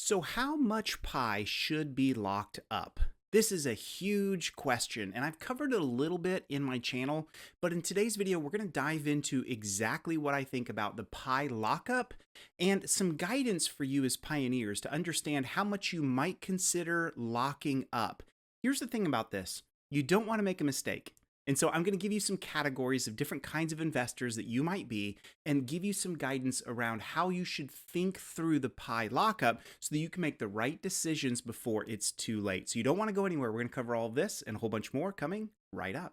So how much pie should be locked up? This is a huge question, and I've covered it a little bit in my channel, but in today's video, we're going to dive into exactly what I think about the pie lockup and some guidance for you as pioneers to understand how much you might consider locking up. Here's the thing about this. You don't want to make a mistake. And so I'm going to give you some categories of different kinds of investors that you might be and give you some guidance around how you should think through the pie lockup so that you can make the right decisions before it's too late. So you don't want to go anywhere. We're going to cover all of this and a whole bunch more coming right up.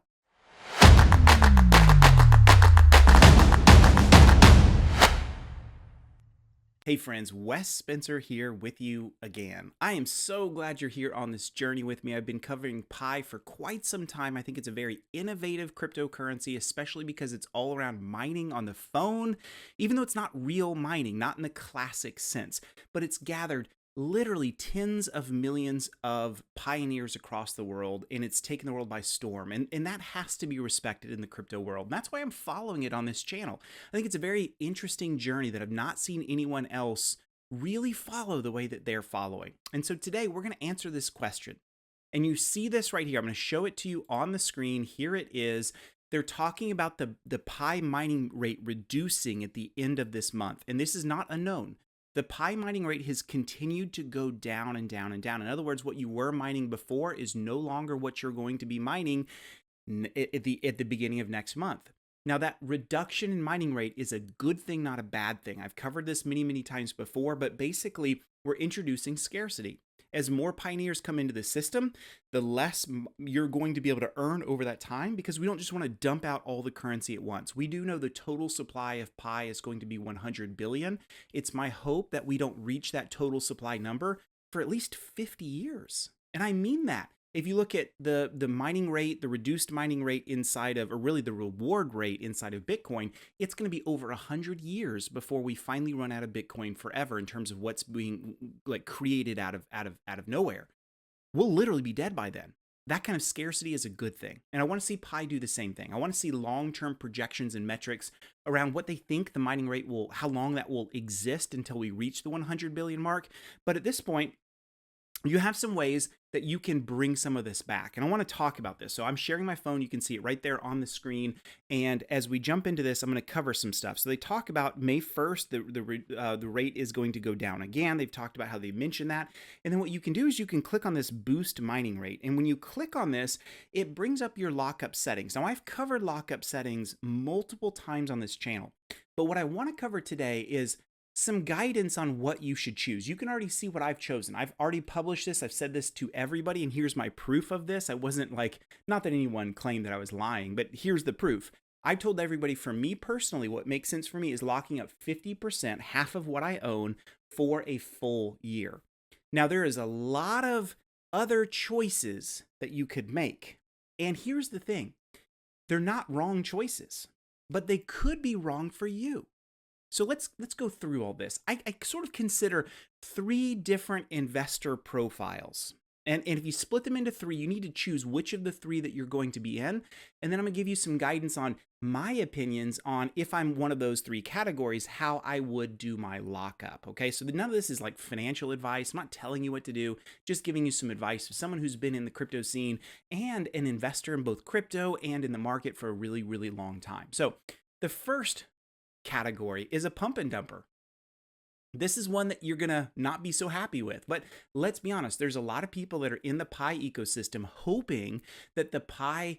Hey friends, Wes Spencer here with you again. I am so glad you're here on this journey with me. I've been covering Pi for quite some time. I think it's a very innovative cryptocurrency, especially because it's all around mining on the phone, even though it's not real mining, not in the classic sense, but it's gathered literally tens of millions of pioneers across the world, and it's taken the world by storm. And that has to be respected in the crypto world. And that's why I'm following it on this channel. I think it's a very interesting journey that I've not seen anyone else really follow the way that they're following. And so today we're going to answer this question. And you see this right here. I'm going to show it to you on the screen. Here it is. They're talking about the Pi mining rate reducing at the end of this month. And this is not unknown. The Pi mining rate has continued to go down and down and down. In other words, what you were mining before is no longer what you're going to be mining at the beginning of next month. Now, that reduction in mining rate is a good thing, not a bad thing. I've covered this many times before, but basically, we're introducing scarcity. As more pioneers come into the system, the less you're going to be able to earn over that time because we don't just want to dump out all the currency at once. We do know the total supply of Pi is going to be 100 billion. It's my hope that we don't reach that total supply number for at least 50 years. And I mean that. If you look at the mining rate, the reduced mining rate inside of, or really the reward rate inside of Bitcoin, it's going to be over 100 years before we finally run out of Bitcoin forever in terms of what's being like created out of nowhere. We'll literally be dead by then. That kind of scarcity is a good thing. And I want to see Pi do the same thing. I want to see long-term projections and metrics around what they think the mining rate will, how long that will exist until we reach the 100 billion mark. But at this point, you have some ways that you can bring some of this back. And I want to talk about this. So I'm sharing my phone. You can see it right there on the screen. And as we jump into this, I'm going to cover some stuff. So they talk about May 1st, the rate is going to go down again. They've talked about how they mentioned that. And then what you can do is you can click on this boost mining rate. And when you click on this, it brings up your lockup settings. Now I've covered lockup settings multiple times on this channel. But what I want to cover today is some guidance on what you should choose. You can already see what I've chosen. I've already published this. I've said this to everybody, and here's my proof of this. I wasn't like, not that anyone claimed that I was lying, but here's the proof. I told everybody, for me personally, what makes sense for me is locking up 50%, half of what I own, for a full year. Now, there is a lot of other choices that you could make. And here's the thing. They're not wrong choices, but they could be wrong for you. So let's go through all this. I sort of consider three different investor profiles. And if you split them into three, you need to choose which of the three that you're going to be in. And then I'm going to give you some guidance on my opinions on, if I'm one of those three categories, how I would do my lockup. Okay, so none of this is like financial advice. I'm not telling you what to do, just giving you some advice of someone who's been in the crypto scene and an investor in both crypto and in the market for a really long time. So the first category is a pump and dumper. This is one that you're gonna not be so happy with, but let's be honest, there's a lot of people that are in the Pi ecosystem hoping that the Pi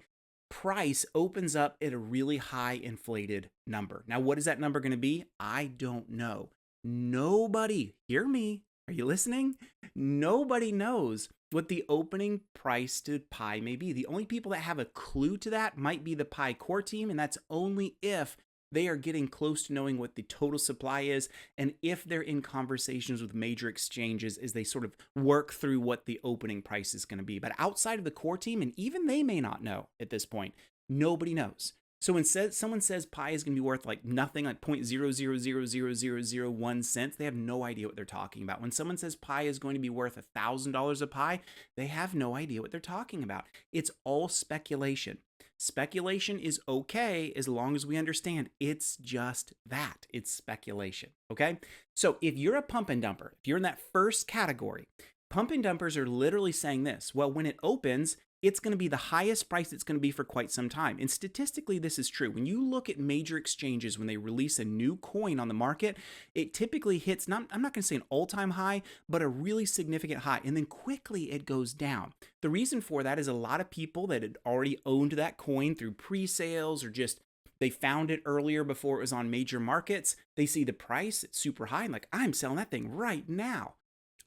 price opens up at a really high inflated number. Now, what is that number gonna be? I don't know. Nobody, hear me, are you listening? Nobody knows what the opening price to Pi may be. The only people that have a clue to that might be the Pi core team, and that's only if they are getting close to knowing what the total supply is, and if they're in conversations with major exchanges as they sort of work through what the opening price is going to be. But outside of the core team, and even they may not know at this point, nobody knows. So when someone says Pi is going to be worth like nothing, like 0.0000001 cents, they have no idea what they're talking about. When someone says Pi is going to be worth $1,000 a Pi, they have no idea what they're talking about. It's all speculation. Speculation is okay as long as we understand it's just that. It's speculation, okay? So if you're a pump and dumper, if you're in that first category, pump and dumpers are literally saying this: well, when it opens, it's going to be the highest price it's going to be for quite some time. And statistically, this is true. When you look at major exchanges, when they release a new coin on the market, it typically hits, I'm not going to say an all-time high, but a really significant high. And then quickly it goes down. The reason for that is a lot of people that had already owned that coin through pre-sales, or just they found it earlier before it was on major markets. They see the price, it's super high, and like, I'm selling that thing right now.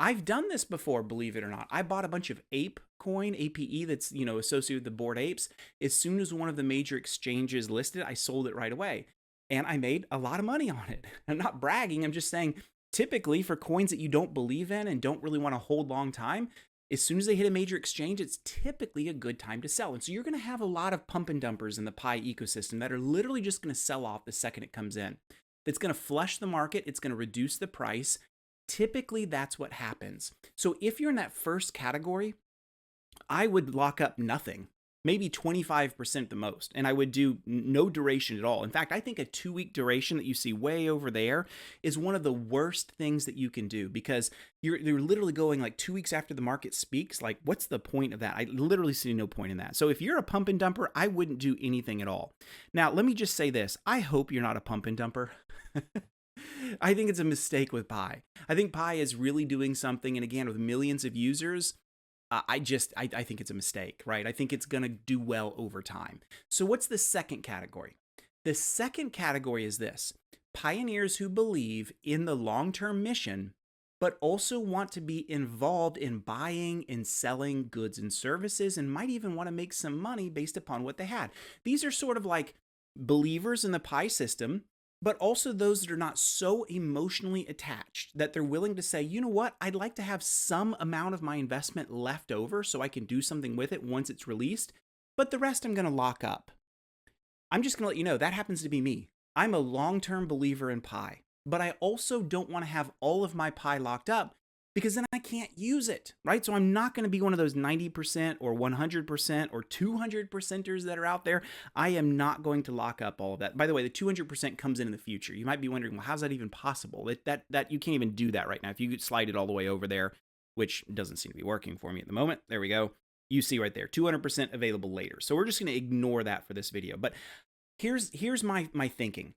I've done this before, believe it or not. I bought a bunch of ape coin, APE, that's, associated with the Bored Apes. As soon as one of the major exchanges listed, I sold it right away. And I made a lot of money on it. I'm not bragging. I'm just saying, typically for coins that you don't believe in and don't really want to hold long time, as soon as they hit a major exchange, it's typically a good time to sell. And so you're going to have a lot of pump and dumpers in the Pi ecosystem that are literally just going to sell off the second it comes in. It's going to flush the market. It's going to reduce the price. Typically, that's what happens. So if you're in that first category, I would lock up nothing, maybe 25% the most, and I would do no duration at all. In fact, I think a 2-week duration that you see way over there is one of the worst things that you can do, because you're literally going like 2 weeks after the market speaks. Like, what's the point of that? I literally see no point in that. So if you're a pump and dumper, I wouldn't do anything at all. Now, let me just say this. I hope you're not a pump and dumper. I think it's a mistake with Pi. I think Pi is really doing something, and again, with millions of users, I think it's a mistake, right? I think it's going to do well over time. So what's the second category? The second category is this: pioneers who believe in the long-term mission, but also want to be involved in buying and selling goods and services, and might even want to make some money based upon what they had. These are sort of like believers in the Pi system, but also those that are not so emotionally attached that they're willing to say, you know what, I'd like to have some amount of my investment left over so I can do something with it once it's released, but the rest I'm going to lock up. I'm just going to let you know that happens to be me. I'm a long-term believer in Pi, but I also don't want to have all of my Pi locked up, because then I can't use it, right? So I'm not going to be one of those 90% or 100% or 200%ers that are out there. I am not going to lock up all of that. By the way, the 200% comes in the future. You might be wondering, well, how's that even possible? That you can't even do that right now. If you could slide it all the way over there, which doesn't seem to be working for me at the moment. There we go. You see right there, 200% available later. So we're just going to ignore that for this video. But here's my thinking.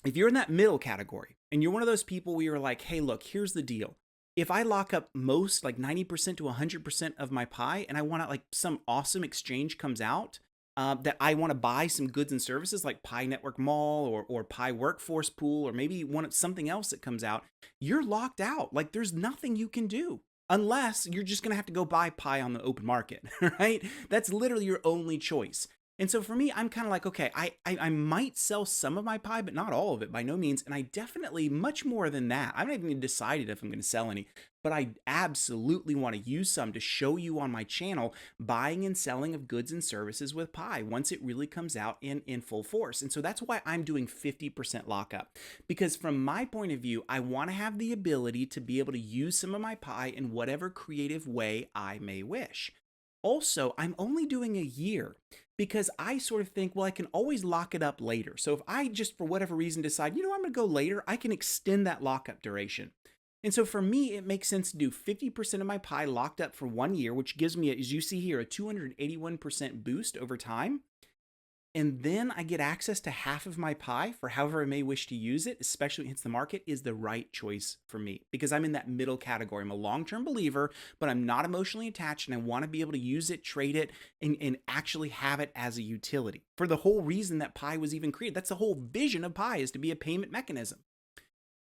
If you're in that middle category and you're one of those people where you're like, hey, look, here's the deal. If I lock up most, like 90% to 100% of my Pi, and I want to, like, some awesome exchange comes out that I want to buy some goods and services like Pi Network Mall or Pi Workforce Pool, or maybe something else that comes out, you're locked out. Like, there's nothing you can do unless you're just going to have to go buy Pi on the open market, right? That's literally your only choice. And so for me, I'm kind of like, okay, I might sell some of my Pi, but not all of it, by no means. And I definitely, much more than that, I haven't even decided if I'm going to sell any, but I absolutely want to use some to show you on my channel buying and selling of goods and services with Pi once it really comes out in full force. And so that's why I'm doing 50% lockup, because from my point of view, I want to have the ability to be able to use some of my Pi in whatever creative way I may wish. Also, I'm only doing a year, because I sort of think, well, I can always lock it up later. So if I just, for whatever reason, decide, I'm going to go later, I can extend that lockup duration. And so for me, it makes sense to do 50% of my Pi locked up for 1 year, which gives me, as you see here, a 281% boost over time. And then I get access to half of my Pi for however I may wish to use it, especially when it hits the market, is the right choice for me, because I'm in that middle category. I'm a long-term believer, but I'm not emotionally attached, and I want to be able to use it, trade it, and actually have it as a utility for the whole reason that Pi was even created. That's the whole vision of Pi, is to be a payment mechanism.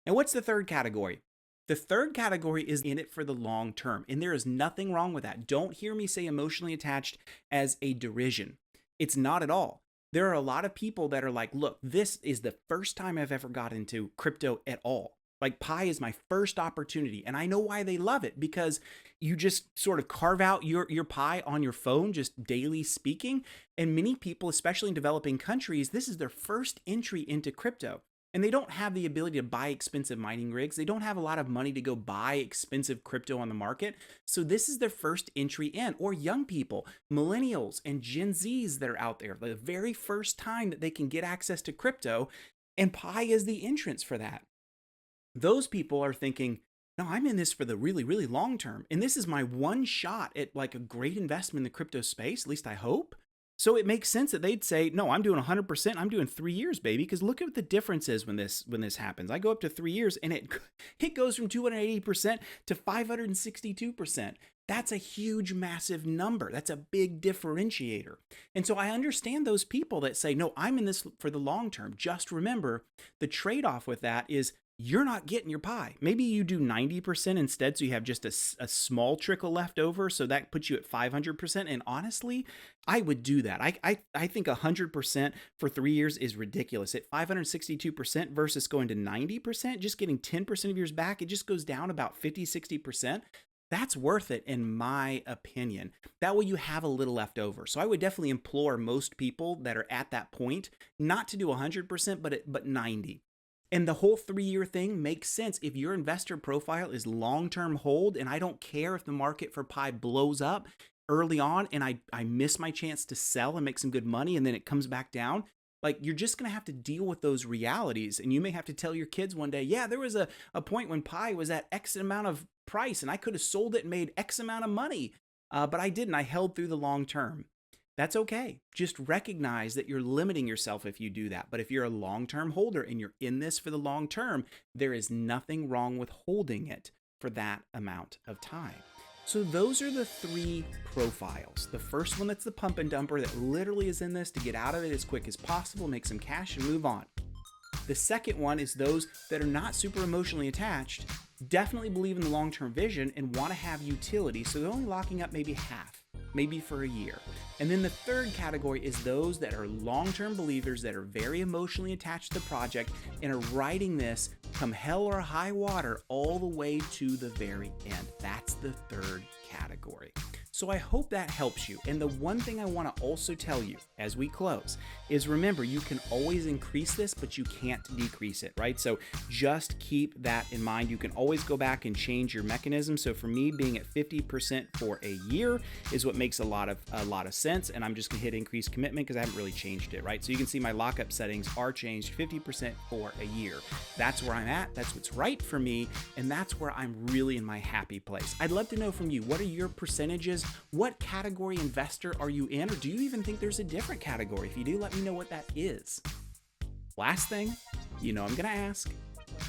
And what's the third category? The third category is in it for the long term, and there is nothing wrong with that. Don't hear me say emotionally attached as a derision. It's not at all. There are a lot of people that are like, look, this is the first time I've ever got into crypto at all. Like, Pi is my first opportunity. And I know why they love it, because you just sort of carve out your Pi on your phone, just daily speaking. And many people, especially in developing countries, this is their first entry into crypto. and they don't have the ability to buy expensive mining rigs. They don't have a lot of money to go buy expensive crypto on the market. So this is their first entry in. Or young people, millennials and Gen Zs that are out there, the very first time that they can get access to crypto, and Pi is the entrance for that. Those people are thinking, no, I'm in this for the really, really long term. And this is my one shot at like a great investment in the crypto space, at least I hope. So it makes sense that they'd say, no, I'm doing 100%. I'm doing 3 years, baby. Because look at what the difference is when this happens. I go up to 3 years and it goes from 280% to 562%. That's a huge, massive number. That's a big differentiator. And so I understand those people that say, no, I'm in this for the long term. Just remember, the trade-off with that is you're not getting your pie. Maybe you do 90% instead, so you have just a small trickle left over, so that puts you at 500%. And honestly, I would do that. I think 100% for 3 years is ridiculous. At 562% versus going to 90%, just getting 10% of yours back, it just goes down about 50, 60%. That's worth it, in my opinion. That way you have a little left over. So I would definitely implore most people that are at that point not to do 100%, but 90%. And the whole 3-year thing makes sense if your investor profile is long-term hold, and I don't care if the market for Pi blows up early on and I miss my chance to sell and make some good money and then it comes back down. Like, you're just going to have to deal with those realities. And you may have to tell your kids one day, yeah, there was a point when Pi was at X amount of price and I could have sold it and made X amount of money, but I didn't. I held through the long term. That's okay. Just recognize that you're limiting yourself if you do that. But if you're a long-term holder and you're in this for the long term, there is nothing wrong with holding it for that amount of time. So those are the 3 profiles. The first one, that's the pump and dumper that literally is in this to get out of it as quick as possible, make some cash and move on. The second one is those that are not super emotionally attached, definitely believe in the long-term vision and want to have utility. So they're only locking up maybe half, maybe for a year. And then the third category is those that are long-term believers that are very emotionally attached to the project and are riding this come hell or high water all the way to the very end. That's the third category. So I hope that helps you. And the one thing I want to also tell you as we close is, remember, you can always increase this, but you can't decrease it, right? So just keep that in mind. You can always go back and change your mechanism. So for me, being at 50% for a year is what makes a lot of sense. And I'm just gonna hit increase commitment because I haven't really changed it, right? So you can see my lockup settings are changed 50% for a year. That's where I'm at. That's what's right for me. And that's where I'm really in my happy place. I'd love to know from you, what are your percentages? What category investor are you in? Or do you even think there's a different category? If you do, let me know what that is. Last thing, I'm gonna ask,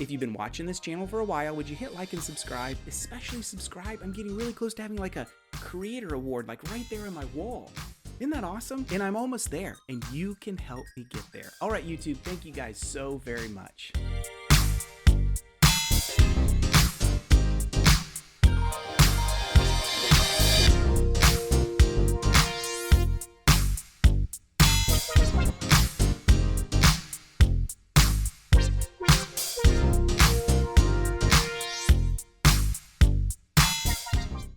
if you've been watching this channel for a while, would you hit like and subscribe? Especially subscribe. I'm getting really close to having like a creator award, like right there on my wall. Isn't that awesome? And I'm almost there, and you can help me get there. All right, YouTube, thank you guys so very much.